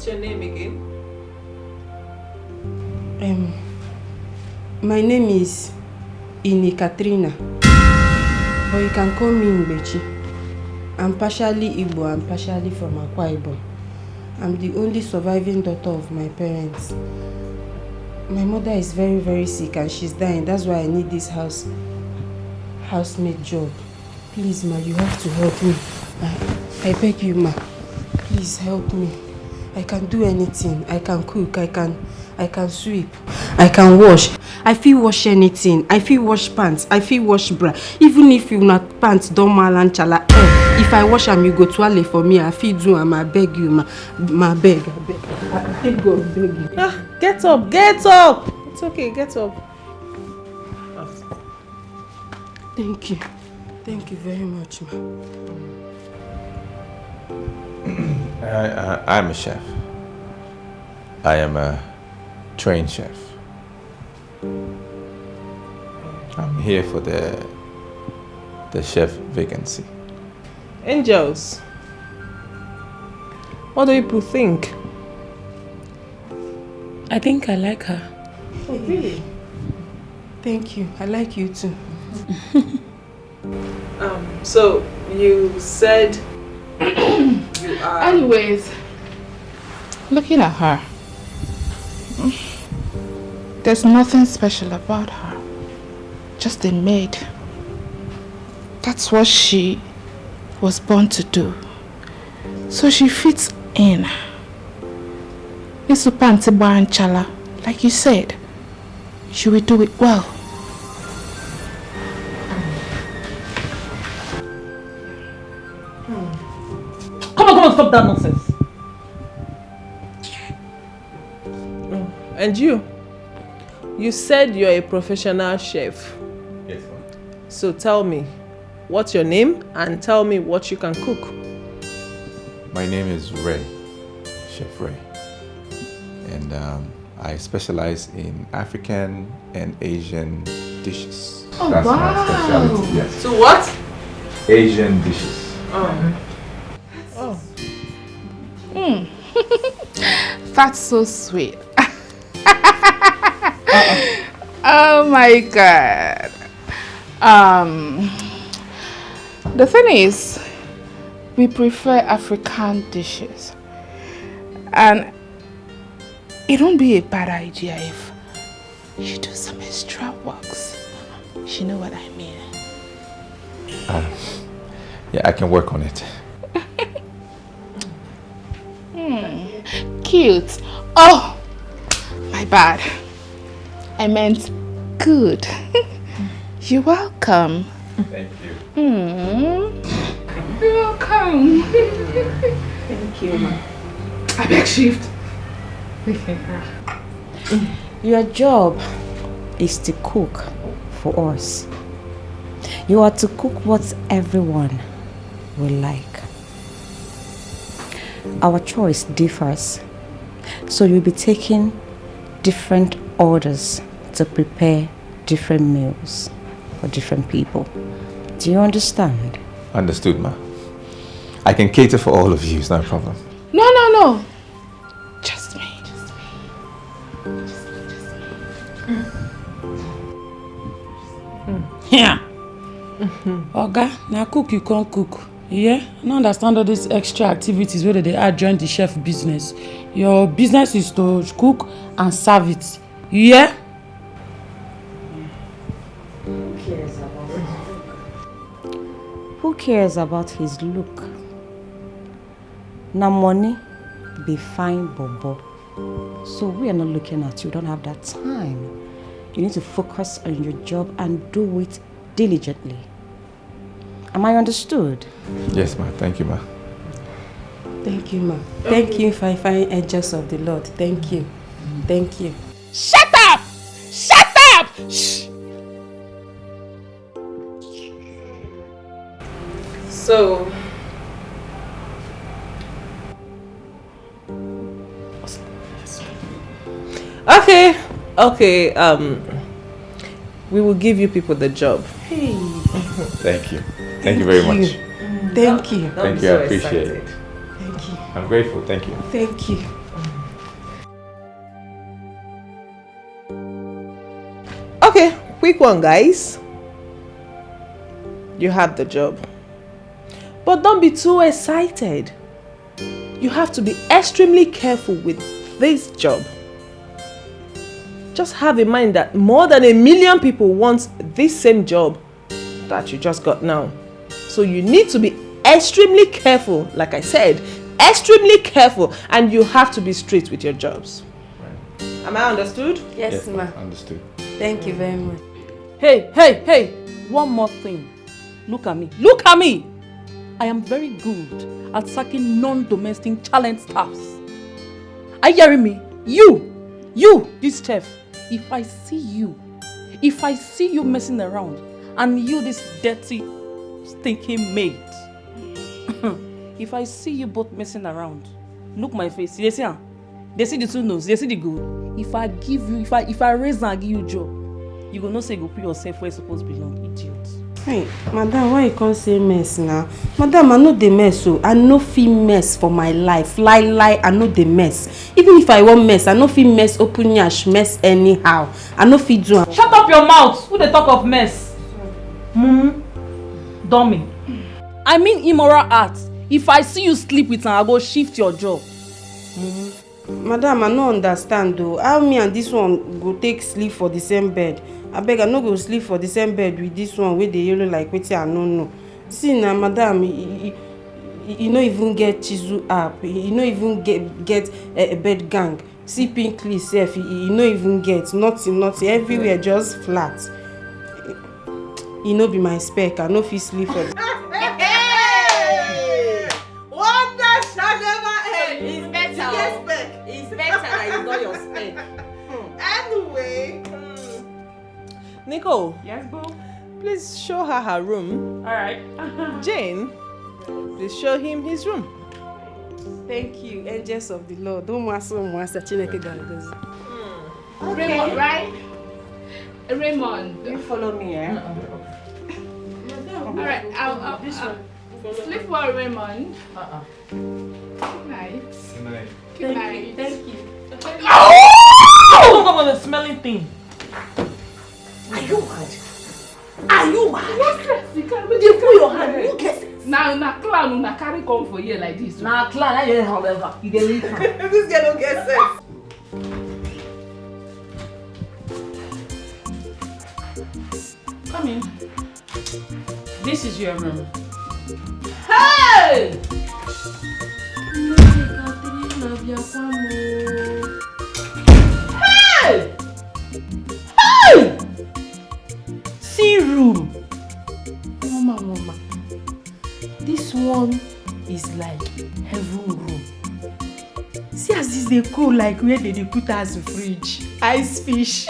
What's your name again? My name is Ini Katrina, but you can call me Mbechi. I'm partially Igbo and partially from Akwa Ibom. I'm the only surviving daughter of my parents. My mother is very, very sick and she's dying. That's why I need this housemaid job. Please, ma, you have to help me. I beg you, ma. Please help me. I can do anything. I can cook. I can sweep. I can wash. I feel wash anything. I feel wash pants. I feel wash bra. Even if you not pants don't malanchala. If I wash them, you go toilet for me. I feel do and I beg you, ma beg. I beg God, beg you. Get up, get up. It's okay, get up. Thank you. Thank you very much, ma. I'm a chef. I am a trained chef. I'm here for the chef vacancy. Angels, what do people think? I think I like her. Oh, really? Thank you. I like you too. So you said you are... Anyways, looking at her, there's nothing special about her. Just a maid. That's what she was born to do. So she fits in. Chala, like you said, she will do it well. Come on, stop that nonsense. And you said you're a professional chef. Yes, ma'am. So tell me, what's your name and tell me what you can cook. My name is Ray, Chef Ray. And I specialize in African and Asian dishes. Oh, That's wow. my specialty, yes. So what? Asian dishes. Oh. That's so sweet. Oh my God. The thing is, we prefer African dishes. And it won't be a bad idea if you do some extra works. You know what I mean? Yeah, I can work on it. Cute. Oh, my bad. I meant good. You're welcome. Thank you. You're welcome. Thank you, ma. I beg shift. Your job is to cook for us. You are to cook what everyone will like. Our choice differs, so you'll be taking different orders to prepare different meals for different people. Do you understand? Understood, ma. I can cater for all of you, it's no problem. No. Just me. Yeah. Oga, now cook you can't cook. Yeah? I don't understand all these extra activities where they add join the chef business. Your business is to cook and serve it. Yeah? Who cares about his look? Now money be fine, bobo. So we are not looking at you. We don't have that time. You need to focus on your job and do it diligently. Am I understood? Yes, ma. Thank you, ma. Thank you, ma. Thank you, fine angels of the Lord. Thank you. Thank you. Shut up! Shut up! Shh. So Okay, we will give you people the job. Hey. Thank you. Thank you very much. Thank you. Thank you, I appreciate it. Thank you. I'm grateful, thank you. Thank you. quick one, guys. You have the job. But don't be too excited. You have to be extremely careful with this job. Just have in mind that more than 1 million people want this same job that you just got now. So you need to be extremely careful, like I said, extremely careful, and you have to be straight with your jobs. Right. Am I understood? Yes, ma. Understood. Thank you very much. Hey, one more thing. Look at me. Look at me! I am very good at sacking non-domestic talent staffs. Are you hearing me? You, this chef, if I see you messing around, and you, this dirty, stinking maid, if I see you both messing around, look my face. They see the two nose, they see the good. If I give you, if I raise and give you job, you go not say go put yourself where you supposed to belong, idiot. Hey, madam, why you can't say mess now? Madam, I know the mess, so I no fit mess for my life. Lie, I know the mess. Even if I want mess, I no fit mess open yash, mess anyhow. I no fit do. Shut up your mouth! Who they talk of mess? Dummy. I mean immoral acts. If I see you sleep with her, I go shift your job. Madam, I no understand though. How me and this one go take sleep for the same bed? I beg, I no go sleep for the same bed with this one with the yellow like wetin I no know. See now, madam, you no even get chisel up. You no even get a bed gang. See pink clean self, you no even get nothing. Everywhere just flat. You no be my spec. I no fit sleep for. Nicole. Yes, boo. Please show her room. Alright. Jane, please show him his room. Thank you, angels of the Lord. Don't Chineke ga-agozi. Raymond, right? Raymond. You follow me, eh? Alright, I'll sleep well, Raymond. Good night. Good night. Good night. Thank you. Oh, the smelling thing. Are you mad? Are you mad? Yes, you can. You put your hand. Who gets it? Now, clown, now carry come for here like this. Nah, clan, I didn't however. You get leave now. This girl don't get sense. Come in. This is your room. Hey! Hey! Hey! See room. Mama. This one is like heaven room. See as this they cool like where they put as a fridge. Ice fish.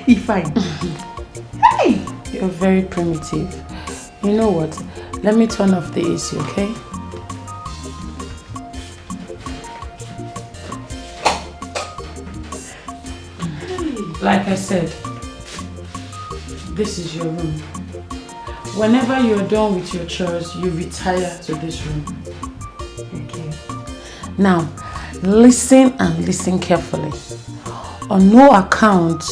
If I Hey! You're very primitive. You know what? Let me turn off the AC, okay? Like I said, this is your room. Whenever you're done with your chores, you retire to this room. Okay. Now, listen and listen carefully. On no account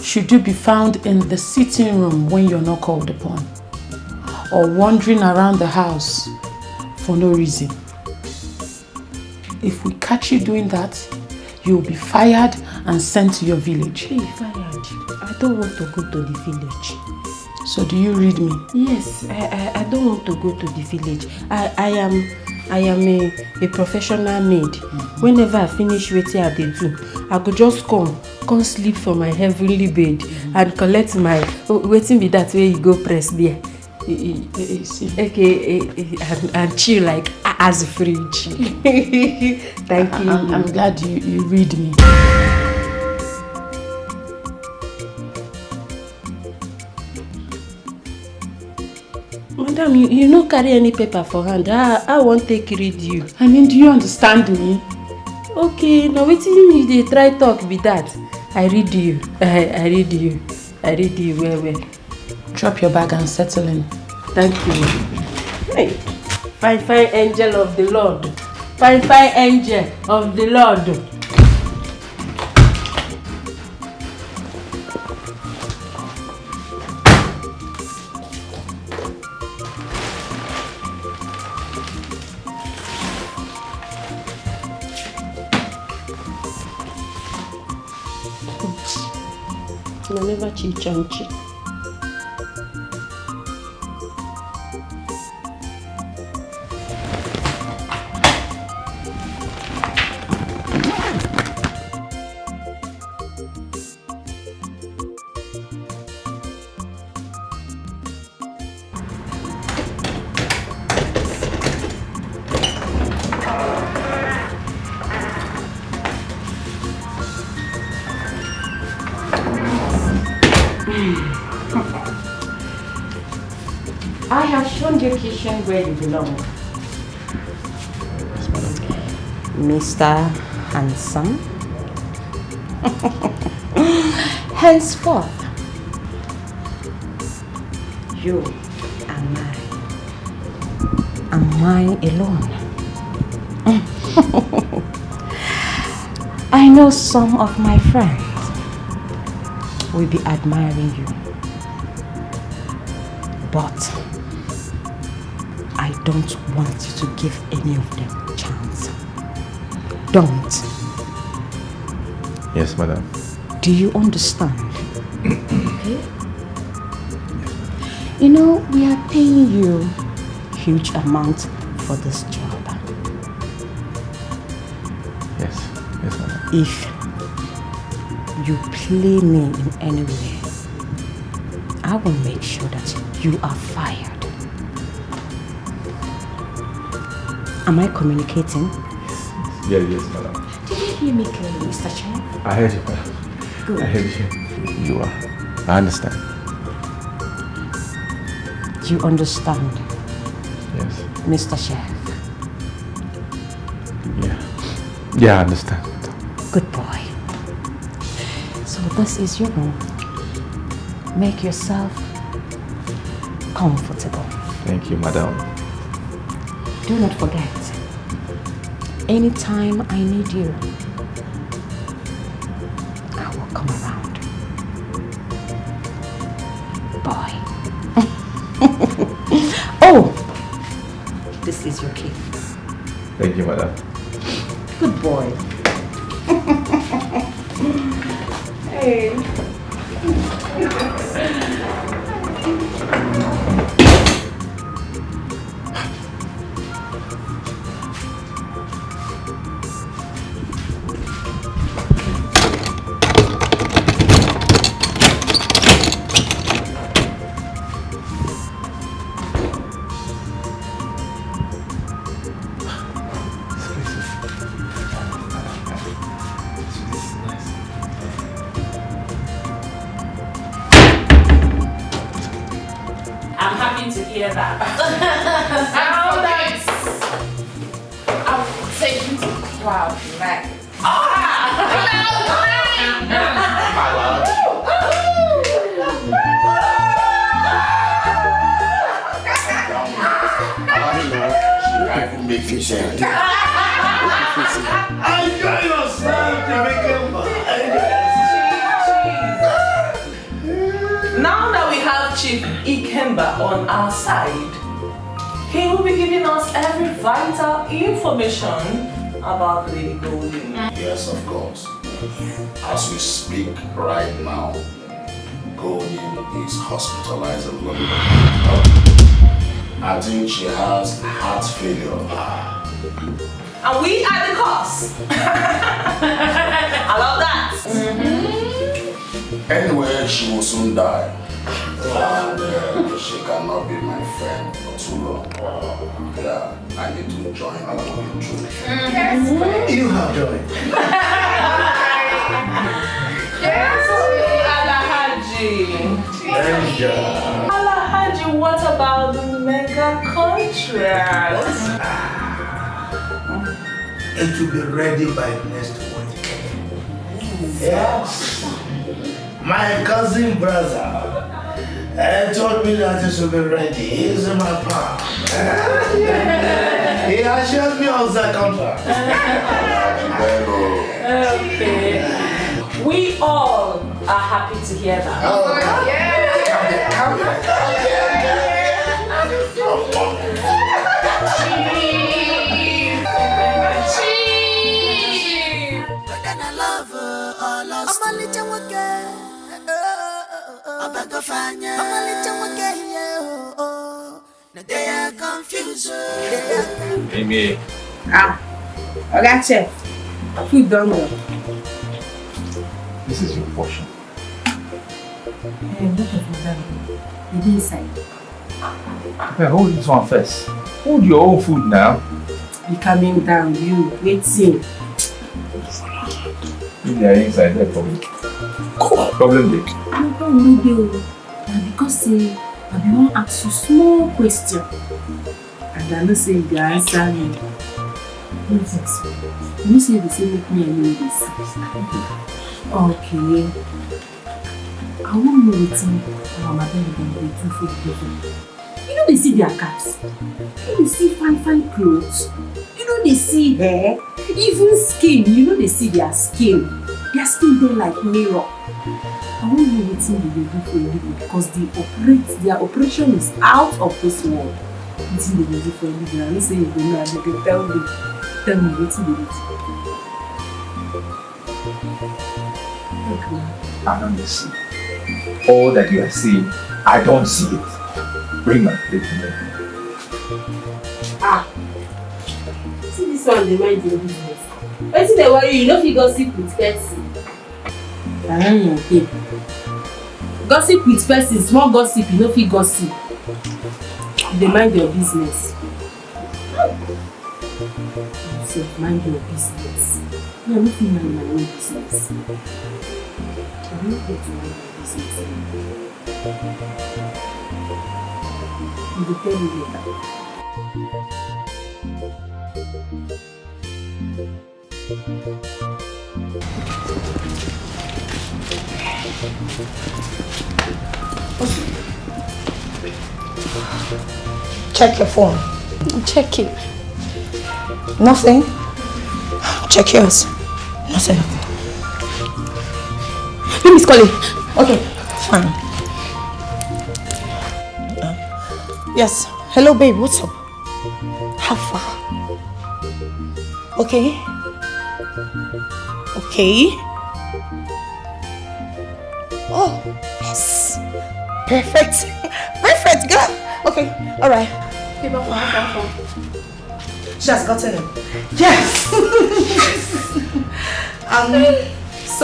should you be found in the sitting room when you're not called upon, or wandering around the house for no reason. If we catch you doing that, you'll be fired and sent to your village. Hey, fired. I don't want to go to the village. So do you read me? Yes, I don't want to go to the village. I am a professional maid. Whenever I finish waiting at the do, I could just come sleep for my heavenly bed and collect my waiting be that way you go press there. Okay, and chill like as a fridge. Thank you. I'm glad you read me. Madam, you no carry any paper for hand. I won't take read you. I mean, do you understand me? Okay, now wetin you dey try talk be that. I read you. I read you well. Drop your bag and settle in. Thank you. Hey, fine angel of the Lord. Fine angel of the Lord. na never cheat and cheat. I have shown your kitchen where you belong. Mr. Handsome. Henceforth, you are mine. And mine alone. I know some of my friends will be admiring you. But I don't want you to give any of them a chance. Don't. Yes, madam. Do you understand? Okay? You know, we are paying you huge amount for this job. Yes, yes, madam. If you play me in any way, I will make sure that you are fired. Am I communicating? Yes, madam. Did you hear me clearly, Mr. Chen? I heard you, madam. Good. I heard you. You are. I understand. You understand, Yes. Mr. Chef? Yeah. Yeah, I understand. Good boy. So this is your room. Make yourself comfortable. Thank you, madam. Do not forget, anytime I need you, I will come around. Boy. Oh! This is your key. Thank you, madam. Good boy. Hey. I'm happy to hear that. How nice! I'll take you to Cloud Nine. Enjoy yourself, Vicker. Now that we have Chief Ikemba on our side, he will be giving us every vital information about Lady Golden. Yes, of course. As we speak right now, Golden is hospitalized in London. I think she has heart failure. And we are the cause. I love that. Anyway, she will soon die. And she cannot be my friend for too long. Yeah, I need to join the moving troop. You have joined. Alhaji. Alhaji, what about the mega contract? It will be ready by next week. Yes. My cousin brother told me that it will be ready. He's in my palm. He assured me of the contract. Okay. We all are happy to hear that. Oh, come here. I love her, I lost her. Amy. Ah, okay, chef. Food done well. This is your portion. Hey, look at madam. The inside. Okay, hold this one first. Hold your own food now. Be calming down, you. Waiting. If they are inside, they're problem. Problem big. No, because I be wan ask you small question. And I know say you answer me. You know say they say make me and you this. Okay. I wan know wetin our madam dem dey do for people. You know they see their cars. You know they see fine clothes. You know they see hair, even skin. You know they see their skin. Their skin dey like mirror. I won't know what they do for a living because their operation is out of this world. What they do for a living? I don't say you don't know. I can tell me what they do. Okay. I don't see. All that you are seeing, I don't see it. Bring my plate to me. Ah. See this one, they mind your business. Wetin dey worry you? No fit gossip with person. Okay. Gossip with person, small gossip, you no fit gossip. They mind your business. Yourself, mind your business. No, I no fit mind my own business. I no get to mind my business. You go tell me later. Check your phone. I'm checking. Nothing. Check yours. Nothing. Let me call it. Okay, fine. Yes. Hello, babe. What's up? How far? Okay. Okay. Oh, yes. Perfect. Perfect, girl. Okay, all right. She has gotten it. Yes. So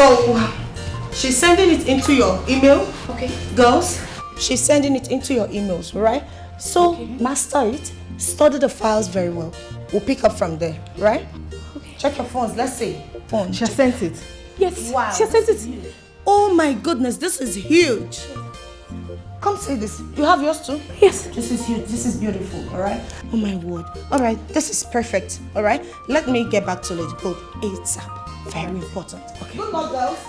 she's sending it into your email. Okay. Girls, she's sending it into your emails, right? So master it, study the files very well. We'll pick up from there, right? Okay. Check your phones. Let's see. Phone. She has sent it. Yes. Wow. She has sent it. Oh my goodness, this is huge. Come see this. You have yours too? Yes. This is huge. This is beautiful, all right? Oh my word. All right, this is perfect, all right? Let me get back to Lady Gold ASAP. Very important. Okay. Good luck, girls.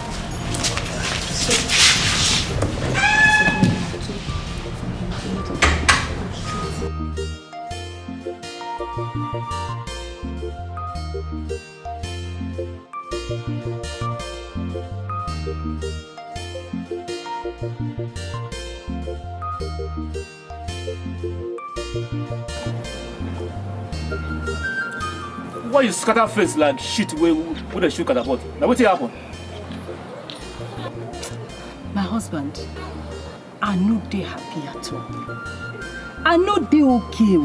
Why you scatter face like shit with a shoe catapult? Now what happen? My husband, I know they happy at all. I know they okay.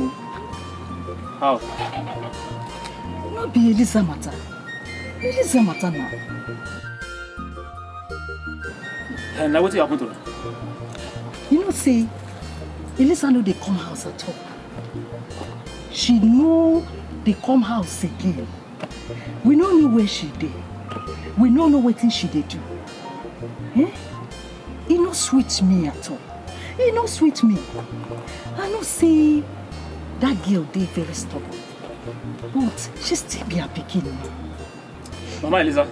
How? No be Elisa matter. Elisa matter now. And now what happen to her? You know, say, Elisa know they come house at all. She know they come house again. We don't know where she dey. We don't know what she dey do. Eh? It no sweet me at all. It no sweet me. I know say that girl dey very stubborn. But she still be a pikin. Mama Elisa,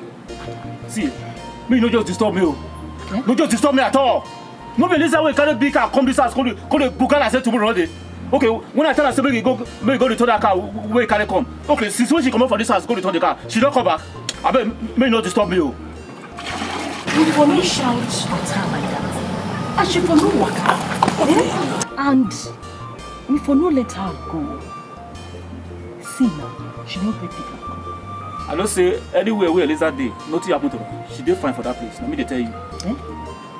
see, me no just disturb me. Eh? No just disturb me at all. No be Elisa will carry big car come this house, come the book and say tomorrow day. Okay, when I tell her say make go return that car, where can I come? Okay, since when she come out for this house, go return the car. She don't come back. I bet may not disturb me. We for no shout at her like that. And she for no walk her. Eh? And we for no let her go. See now, she don't pay people. I don't say anywhere where Elisa dey, nothing happen to her. She dey fine for that place. Let me tell you. Eh?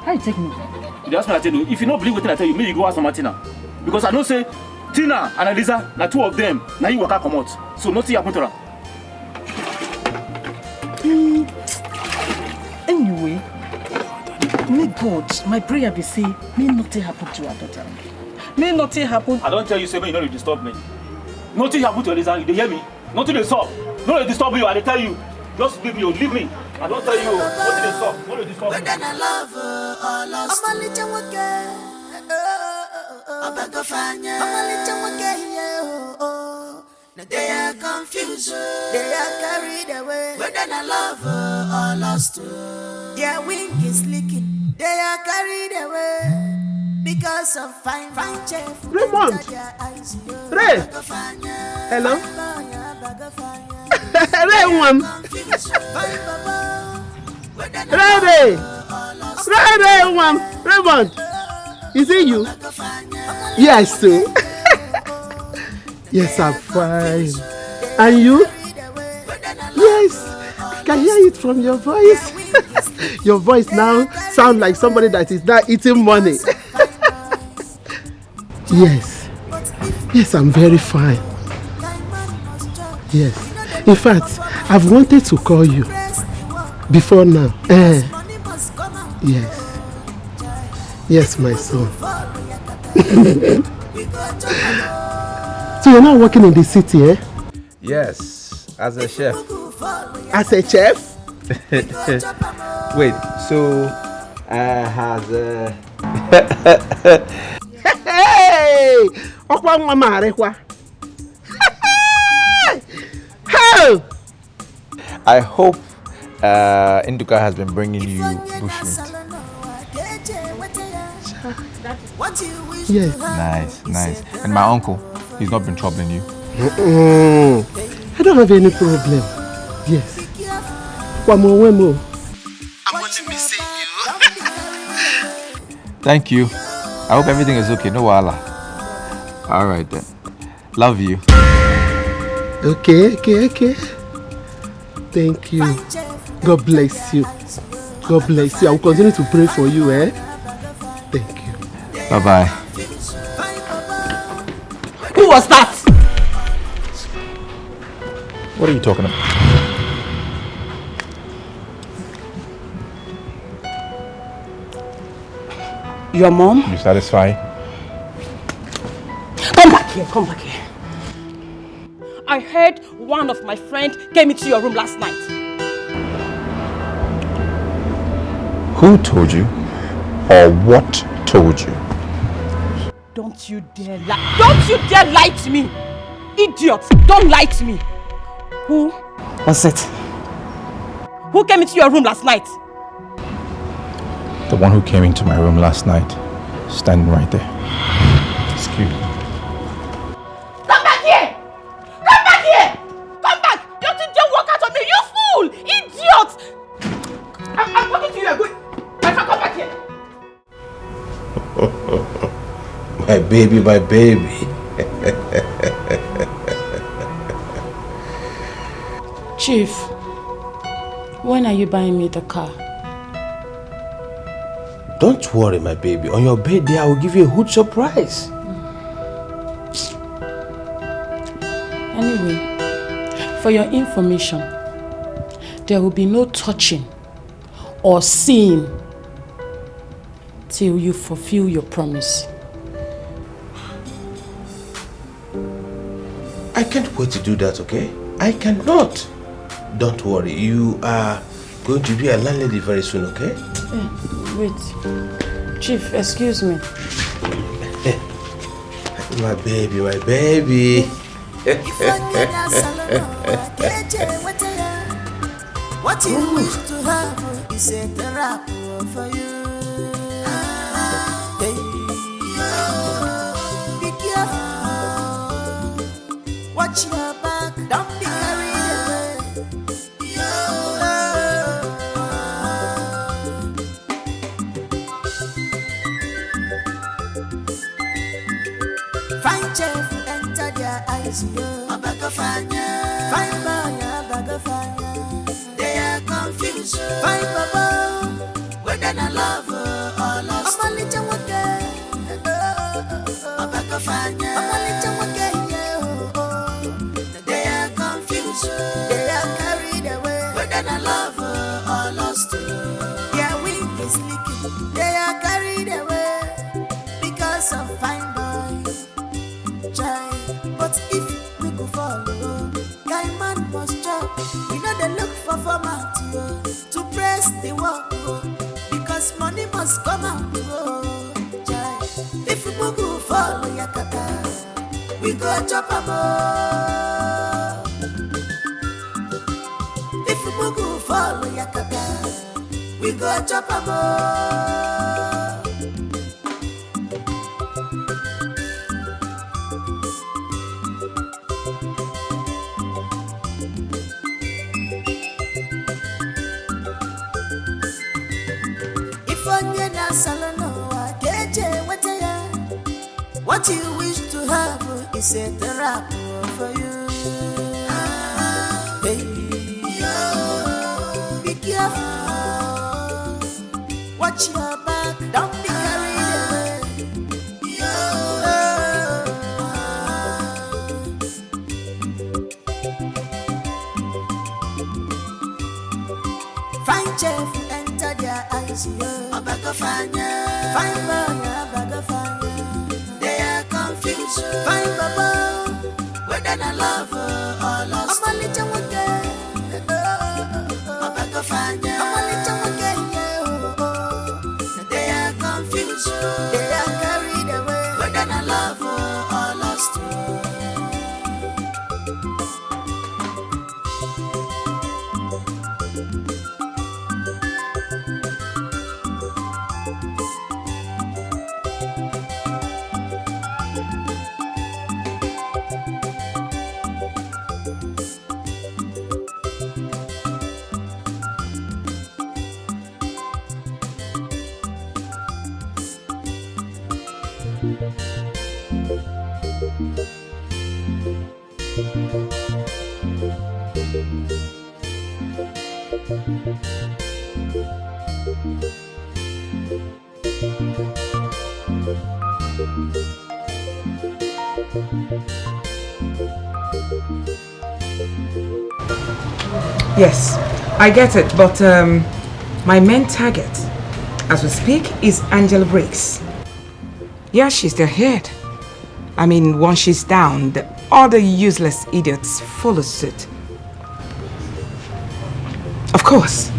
How you take me? You ask me, I tell you. If you don't believe what I tell you, maybe you go ask Mama Tina. Because I know say Tina and Eliza, na two of them, now you work out come out. So nothing happen to her. Anyway, may God, my prayer be say, may nothing happen to her daughter. May nothing happen. I don't tell you, say, you don't disturb me. Nothing happen to Eliza, you hear me? Nothing is stop. No, they disturb you, I tell you. Just leave me, leave me. I don't tell you, nothing is stop. No, they disturb me. Then I love her, all lost. I'm a little okay. I'm a little they are confused, they are carried away. But then I love her, all lost. Their wing is leaking, they are carried away. Because of fine chef. Raymond! Ray! Hello? Raymond! Raymond! Is it you? Yes, sir. Yes, I'm fine. And you? Yes, I can hear it from your voice. Your voice now sounds like somebody that is not eating money. Yes. Yes, I'm very fine. Yes. In fact, I've wanted to call you before now. Yes. Yes, my son. So you're not working in the city, eh? Yes, as a chef. As a chef? Wait, so has Hey! Okwa mama arekwa. Hey! I hope Induka has been bringing you bushmeat. Yes. Nice. And my uncle, he's not been troubling you. I don't have any problem. Yes. Wemo. I'm only missing you. Thank you. I hope everything is okay. No wala. All right then. Love you. Okay. Thank you. God bless you. God bless you. I will continue to pray for you, eh? Thank you. Bye-bye. Who was that? What are you talking about? Your mom? You satisfied? Come back here. I heard one of my friends came into your room last night. Who told you? Or what told you? Don't you dare lie to me! Idiot! Don't lie to me! Who was it? Who came into your room last night? The one who came into my room last night, standing right there. Excuse me. Come back here! Come back! Don't you dare walk out on me, you fool! Idiot! I'm talking to you, you're good. My friend, come back here! My baby. Chief, when are you buying me the car? Don't worry, my baby. On your birthday, I will give you a huge surprise. Anyway, for your information, there will be no touching or seeing till you fulfill your promise. I can't wait to do that, okay? I cannot. Don't worry. You are going to be a landlady very soon, okay? Wait. Chief, excuse me. My baby. What you wish to have is a therapy for you. Be careful. Watch your back. Don't be carried away. Fine chef enter their eyes. Fine boy, they are confused. Fine baba, whether I love her or lost. They are confused, they are carried away, whether they love or lost. Their wing is leaking, they are carried away because of fine boys. Child, but if we go follow, guy man must chop. We know they look for format to press the work because money must come out. Child, if we go follow Yakata, we go chop a more. If we go follow Yakata, we go chop a more. What you wish to have is a therapy for you. Hey, be careful. Watch your back, don't be carried away. Fine chef, enter their eyes. Fine boy, fine baba, whether I love or lost. I'm a little again. I'm a little again. They are confused, they are carried away, whether I love or lost. Yes, I get it, but my main target, as we speak, is Angela Briggs. Yeah, she's the head. I mean, once she's down, the other useless idiots follow suit. Of course.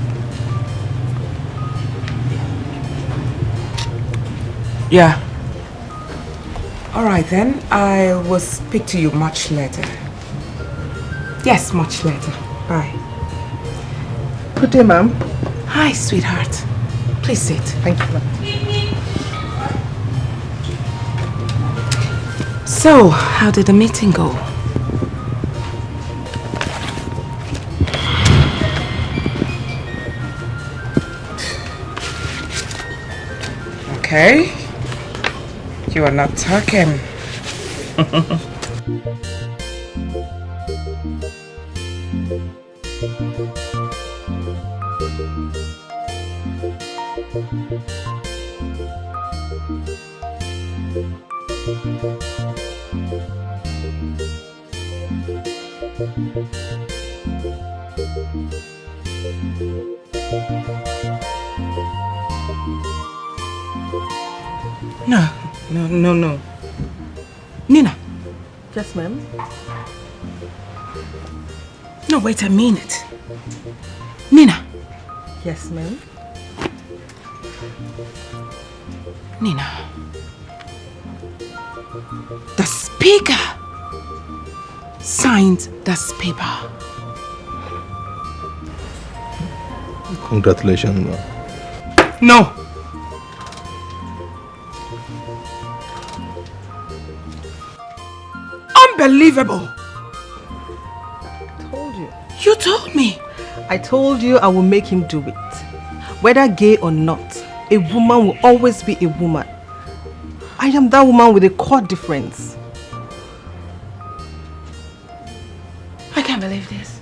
Yeah. All right then, I will speak to you much later. Yes, much later. Bye. Good day, ma'am. Hi, sweetheart. Please sit. Thank you, ma'am. So, how did the meeting go? Okay. You are not talking. No. Nina. Yes, ma'am. No, wait a minute. Nina. Yes, ma'am. Nina. The speaker signed this paper. Congratulations, ma'am. No. Unbelievable. Told you. You told me. I told you I will make him do it. Whether gay or not, a woman will always be a woman. I am that woman with a core difference. I can't believe this.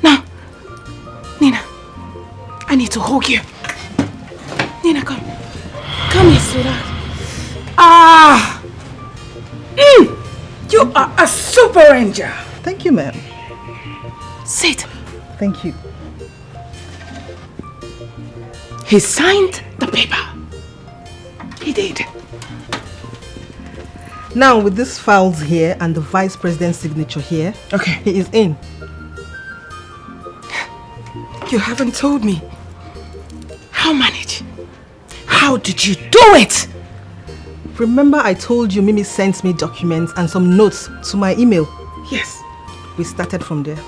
Now, Nina, I need to hug you. Nina, come. Come here, sweetheart. Ah! You are a super ranger. Thank you, ma'am. Sit. Thank you. He signed the paper. He did. Now, with these files here and the vice president's signature here, okay, he is in. You haven't told me. How manage? How did you do it? Remember I told you Mimi sent me documents and some notes to my email? Yes. We started from there.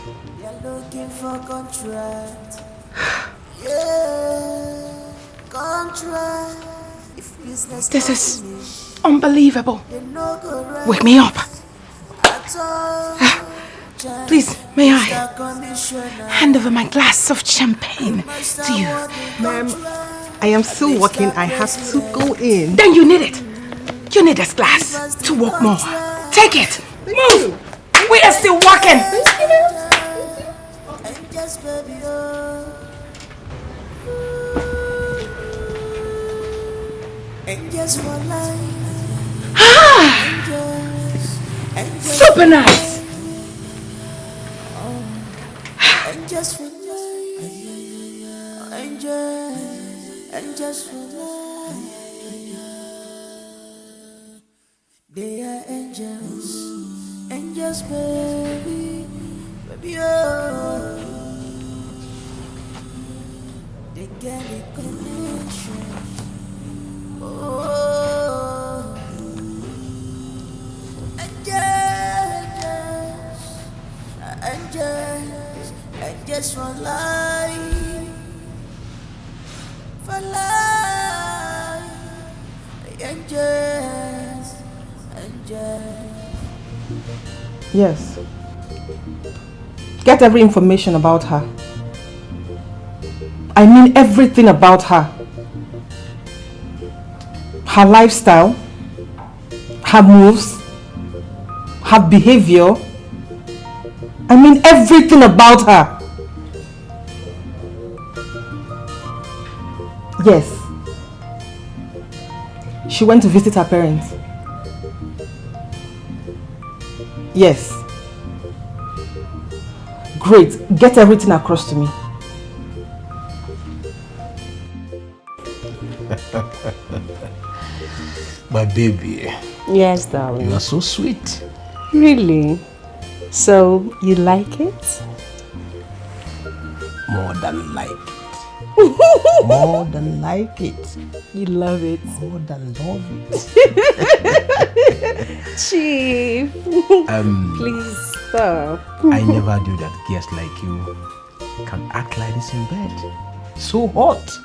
You're looking for contract. Yeah, contract. If business This is unbelievable. Wake me up. Please, may I hand over my glass of champagne to you? Ma'am, I am still working. I have to go in. Then you need it. You need this glass to work more. Take it. Move. We are still working. Super nice. And just for life, and just for life. They are angels, baby, oh. They get a connection, oh. Angels for life, angels. Yes. Get every information about her. I mean everything about her. Her lifestyle, her moves, her behavior. I mean everything about her. Yes. She went to visit her parents. Yes. Great. Get everything across to me. My baby. Yes, darling. You are so sweet. Really? So, you like it? More than like it. More than like it. You love it? More than love it. Chief. Please stop. I never do that. Guests like you can act like this in bed. So hot.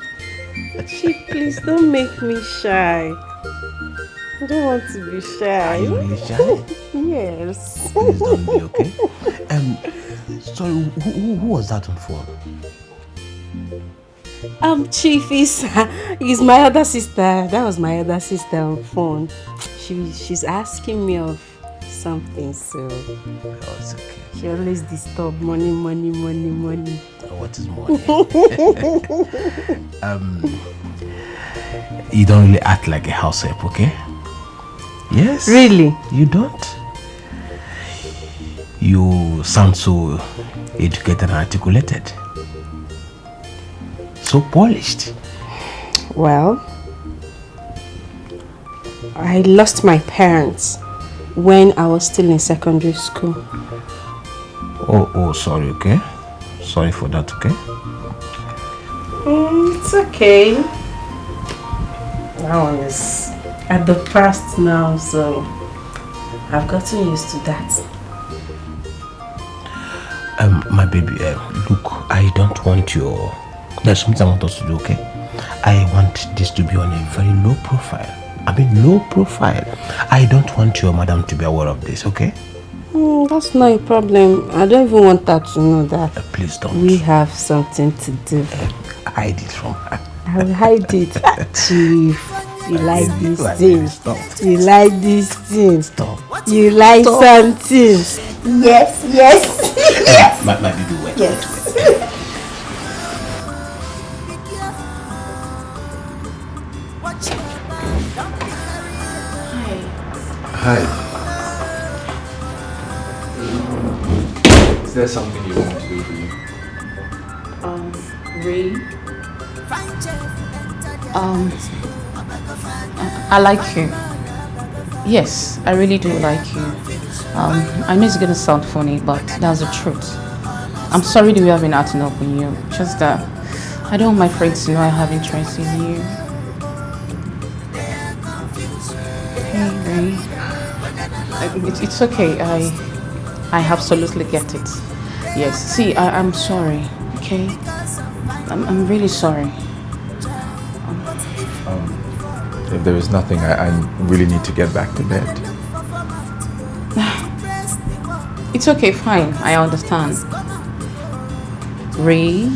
Chief, please don't make me shy. I don't want to be shy. Are you really shy? Yes. Please don't be, okay? Sorry, who was that on phone? Chief is my other sister. That was my other sister on phone. She's asking me of something, so Oh, it's okay. she always disturb money. Oh, what is money? You don't really act like a house help, okay? Yes. Really? You don't? You sound so educated and articulated. So polished. Well, I lost my parents when I was still in secondary school. Oh, sorry, okay? Sorry for that, okay? It's okay. That one is at the past now, so I've gotten used to that. My baby, look, I don't want your... There's something I want us to do, okay? I want this to be on a very low profile. I mean, low profile. I don't want your madam to be aware of this, okay? That's not a problem. I don't even want her to know that. Please don't. We have something to do. Hide it from her. I will hide it. Chief, you like this thing. Stop. You like this thing. Stop. You like something. Yes. Yes. My baby, wait. Yes. Wait. Hi. Is there something you want me to do for you? Ray. I like you. Yes, I really do like you. I know it's gonna sound funny, but that's the truth. I'm sorry that we have been acting up with you. Just that I don't want my friends to know I have interest in you. Hey, Ray. It's okay. I absolutely get it. Yes. See, I'm sorry. Okay. I'm really sorry. If there is nothing, I really need to get back to bed. It's okay, fine. I understand. Ray.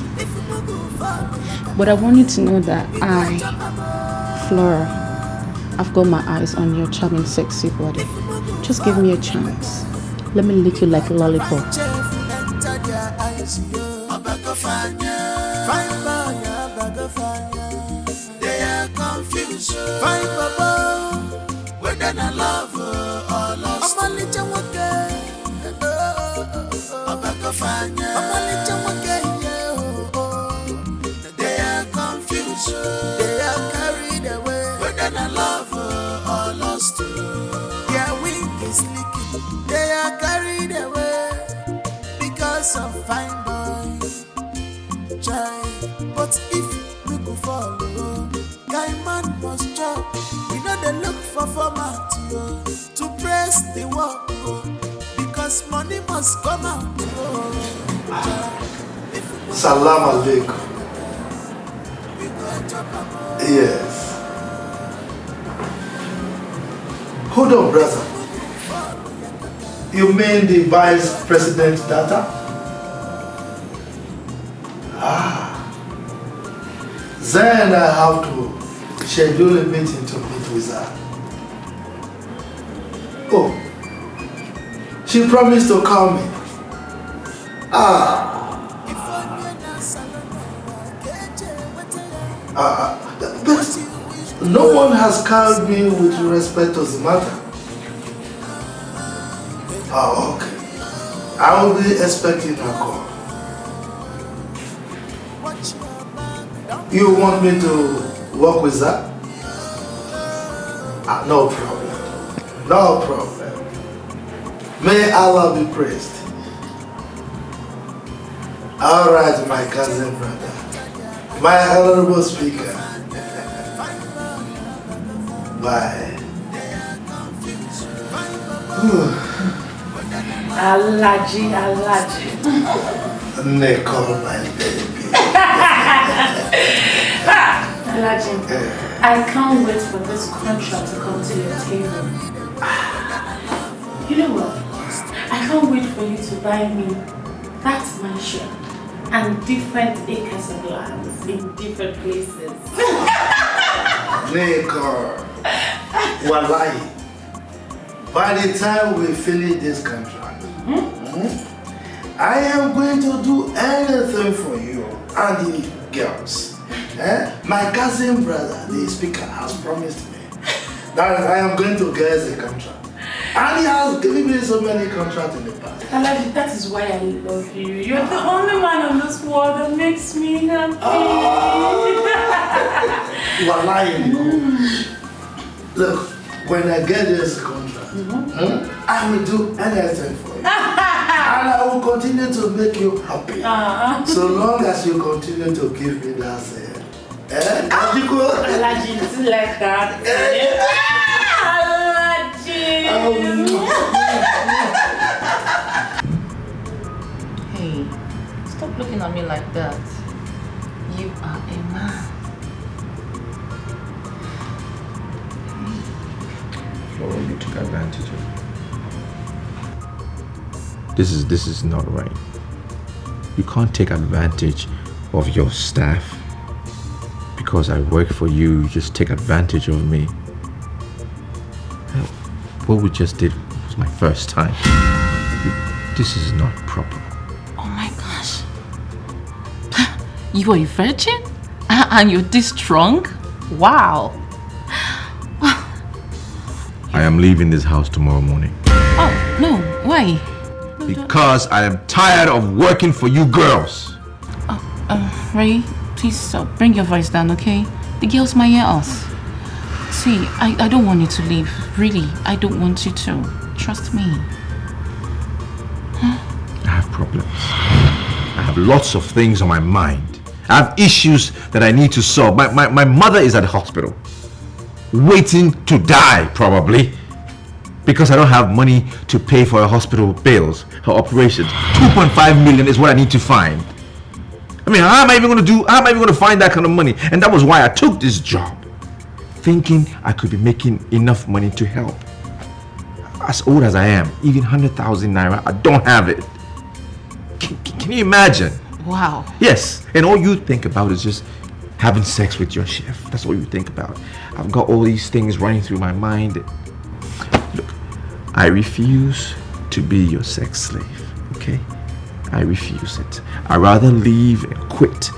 But I want you to know that Flora, I've got my eyes on your charming, sexy body. Just give me a chance. Let me lick you like a lollipop. They are confused. Find Baba, whether I love her or lost. I'm a little okay. They are confused. They are carried away. Whether I love her or lost. Their wing is leaking. They are carried away because of fine boy. Try, but if we could follow, guy man must chop. We know they look for format to press the work because money must come out. Salam alaikum. Yes. Hold on, brother. You mean the vice president data? Then I have to schedule a meeting to meet with her. Oh, she promised to call me. But no one has called me with respect to the matter. Okay. I will be expecting a call. You want me to work with that? No problem. No problem. May Allah be praised. All right, my cousin brother. My honorable speaker. Bye. Alaji. Nicole, my baby. Alaji, I can't wait for this contract to come to your table. You know what? I can't wait for you to buy me that mansion and different acres of land in different places. Nicole, wallahi, by the time we finish this contract, I am going to do anything for you and the girls. My cousin brother, the speaker, has promised me that I am going to get a contract. And he has given me so many contracts in the past. Alaji, that is why I love you. You're the only man on this world that makes me happy. You are lying, Nicole. Look, when I get this contract, I will do anything for you. And I will continue to make you happy. So long as you continue to give me that Alaji, it's like that. Hey, stop looking at me like that. You are a man. Flora, you took advantage of it. This is not right. You can't take advantage of your staff. Because I work for you, you just take advantage of me. What we just did was my first time. This is not proper. Oh my gosh. You are a virgin? And you're this strong? Wow. I am leaving this house tomorrow morning. Oh, no. Why? Because I am tired of working for you girls. Ray, please bring your voice down, okay? The girls might hear us. See, I don't want you to leave. Really, I don't want you to. Trust me. I have problems. I have lots of things on my mind. I have issues that I need to solve. My mother is at the hospital. Waiting to die, probably. Because I don't have money to pay for her hospital bills, her operations. 2.5 million is what I need to find. I mean, how am I even going to find that kind of money? And that was why I took this job. Thinking I could be making enough money to help. As old as I am, even 100,000 naira, I don't have it. Can you imagine? Wow. Yes, and all you think about is just having sex with your chef. That's all you think about. I've got all these things running through my mind. Look, I refuse to be your sex slave, okay? I refuse it. I'd rather leave and quit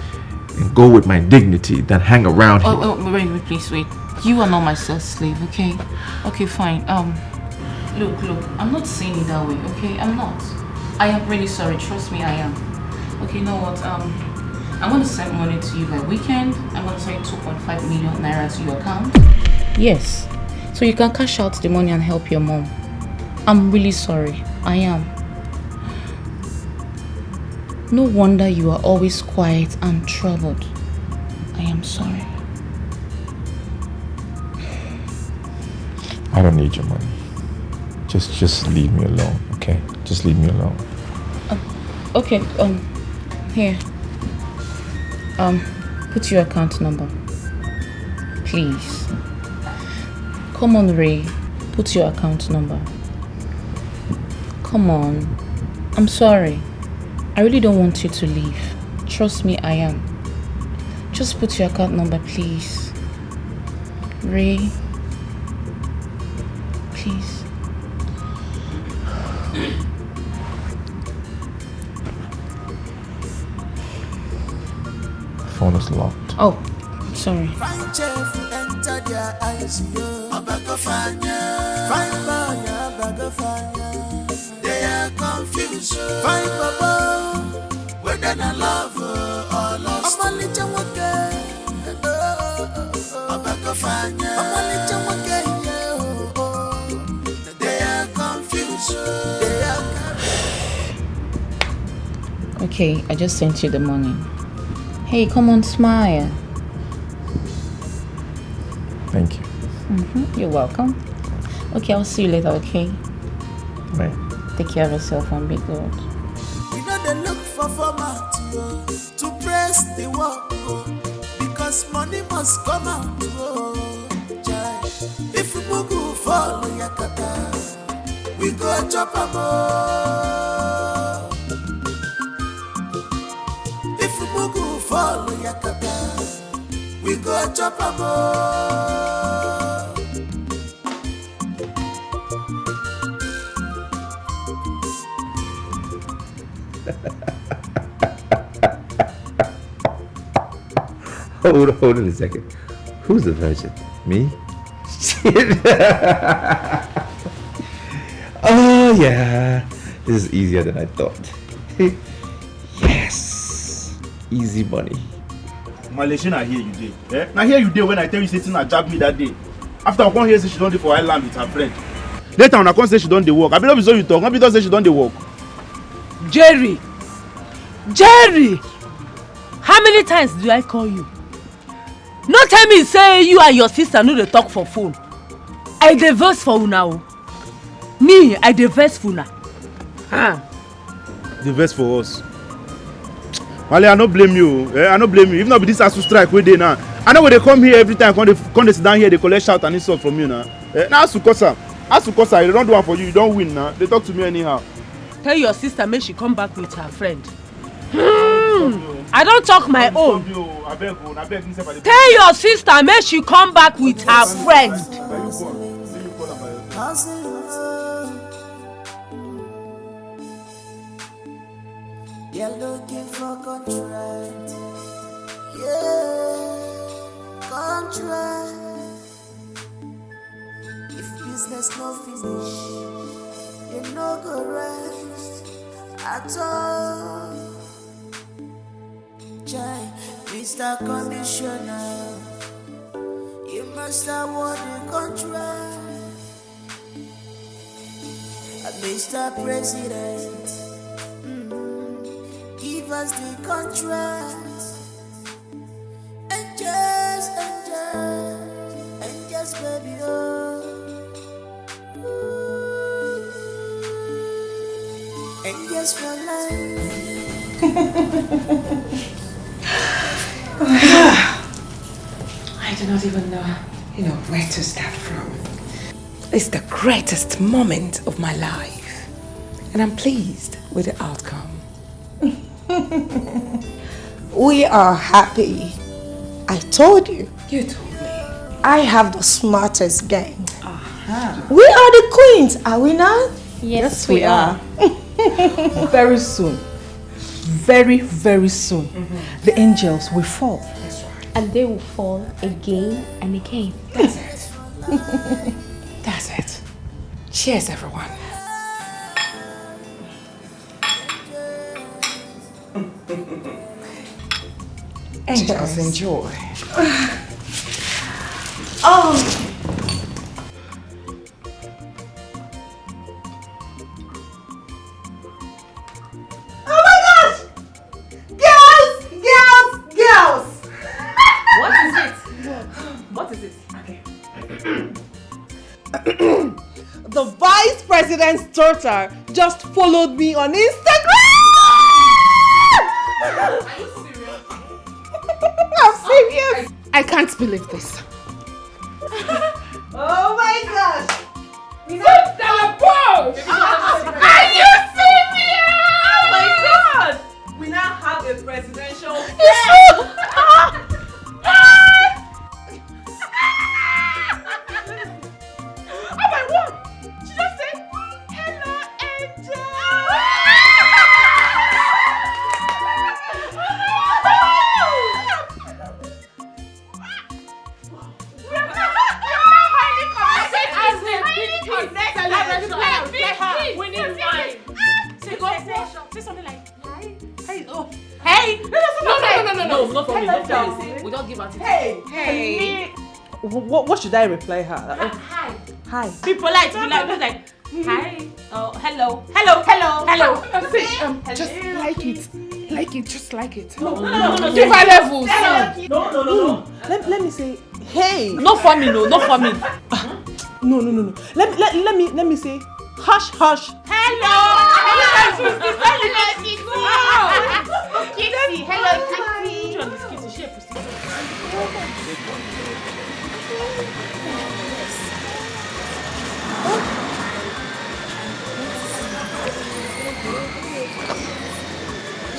and go with my dignity than hang around here. Wait, please wait. You are not my sex slave, okay? Okay, fine. Look, I'm not saying it that way, okay? I'm not. I am really sorry. Trust me, I am. Okay, you know what? I'm going to send money to you by weekend. I'm going to send 2.5 million naira to your account. Yes. So you can cash out the money and help your mom. I'm really sorry. I am. No wonder you are always quiet and troubled. I am sorry. I don't need your money. Just leave me alone, okay? Just leave me alone. Okay, here. Put your account number. Please. Come on, Ray. Put your account number. Come on. I'm sorry. I really don't want you to leave. Trust me, I am. Just put your account number, please. Ray. Please. The phone is locked. Oh, sorry. Fine chef enter their eyes, yo. A bag of fire. Fine boy, a bag of fire. They are confused. Fine baba, whether they love or lost. I'm a little wake. A bag of fire. I'm a little wake. They are confused. They are Okay, I just sent you the money. Hey, come on, smile. Thank you. You're welcome. Okay, I'll see you later, okay? Right. Take care of yourself and be good. We know they look for format to press the work because money must come out. If we go follow Yakata, we go chop a more. If we go follow Yakata, we go chop a more. Hold on a second. Who's the virgin? Me? Oh yeah. This is easier than I thought. Yes. Easy money. Malaysian, I hear you day. Eh? Now here you day when I tell you something that jabbed me that day. After I come here say she don't dey for island with her friend. Later when I come say she don't dey work. I be not be so you talk. I be don't say she don't dey work. Jerry, how many times do I call you? No tell me say you and your sister no dey talk for phone. I dey vex for una o. Me, I dey vex for una. The vex for us. Wale, I no blame you. I no blame you. If not be this ASU strike wey dey now, I know when they come here every time, come they sit down here, they collect shout and insult from you now. Now ASU Kosa, they don't do one for you, you don't win now. They talk to me anyhow. Tell your sister make she come back with her friend. I don't talk my own. Tell your sister make she come back with her friend. You're looking for contract. Yeah, contract. If business no finish. You no go rest at all. Jai, Mr. Commissioner, you must award the contract. Mr. President, give us the contract. And just, baby, oh. And just for life. I do not even know, where to start from. It's the greatest moment of my life, and I'm pleased with the outcome. We are happy. I told you. You told me. I have the smartest gang. Uh-huh. We are the queens, are we not? Yes, we are. Very soon. Very, very soon. The angels will fall. That's right. And they will fall again and again. That's it. That's it. Cheers, everyone. Angels, enjoy. Oh. Oh my gosh! Girls! What is it? What is it? Okay. The vice president's daughter just followed me on Instagram! Are you serious? I'm serious! I can't believe this. Oh my gosh! Are you serious? Oh my god! We now have a presidential Oh my word! She just said, hello, angel! We need wine. Say something like, hi. Hey, oh. Hey! No, not for me. We don't give out it. Hey! What should I reply her? Hi. Hi. Be polite. Be like, hi. Oh, hello. Just like it. Just like it. No. Give her levels. No. Let me say, hey. Not for me, no. Not for me. No. Let me say, hush. Hello. Kitty. Hello, Kitty. John is Kitty. She a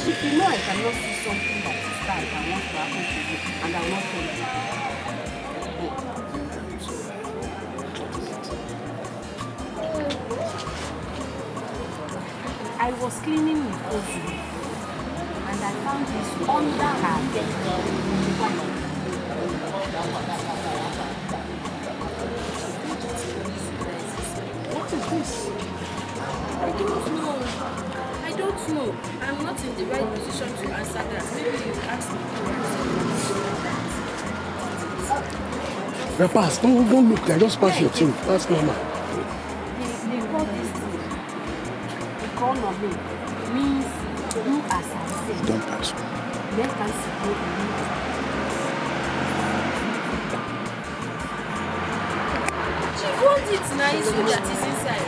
If you know I cannot see something that is bad and wants to happen to you, and I will not tell you. I was cleaning with Ozu, and I found this under her bed. What is this? I don't know. I'm not in the right position to answer that. Maybe you ask me. Pass, don't look there. Just pass your thing. That's normal. They call this thing. They call on me. Means do as I say. Don't pass. Let us go in. She wants it now. It's you that is inside.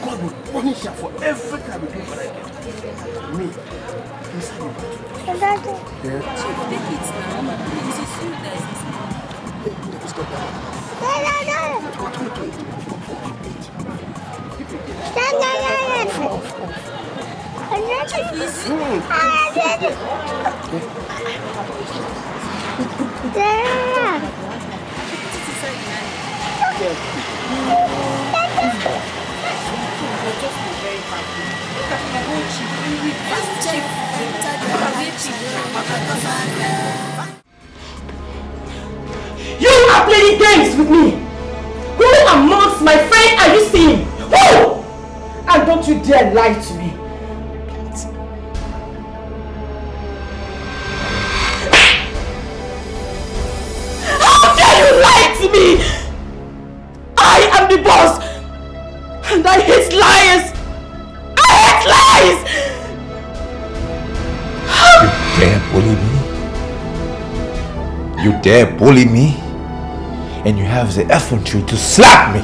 God will punish her for every time we do what I get. Me. Chief, take it now. It is you that is inside. Stop that. You are playing games with me! Who amongst my friends are you seeing? Who? And don't you dare lie to me! How dare you lie to me? I am the boss! And I hate liars! I hate lies! You dare bully me? You dare bully me? And you have the effrontery to slap me?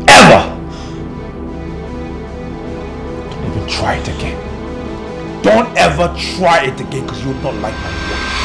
Ever? Don't even try it again. Don't ever try it again because you will not like my work.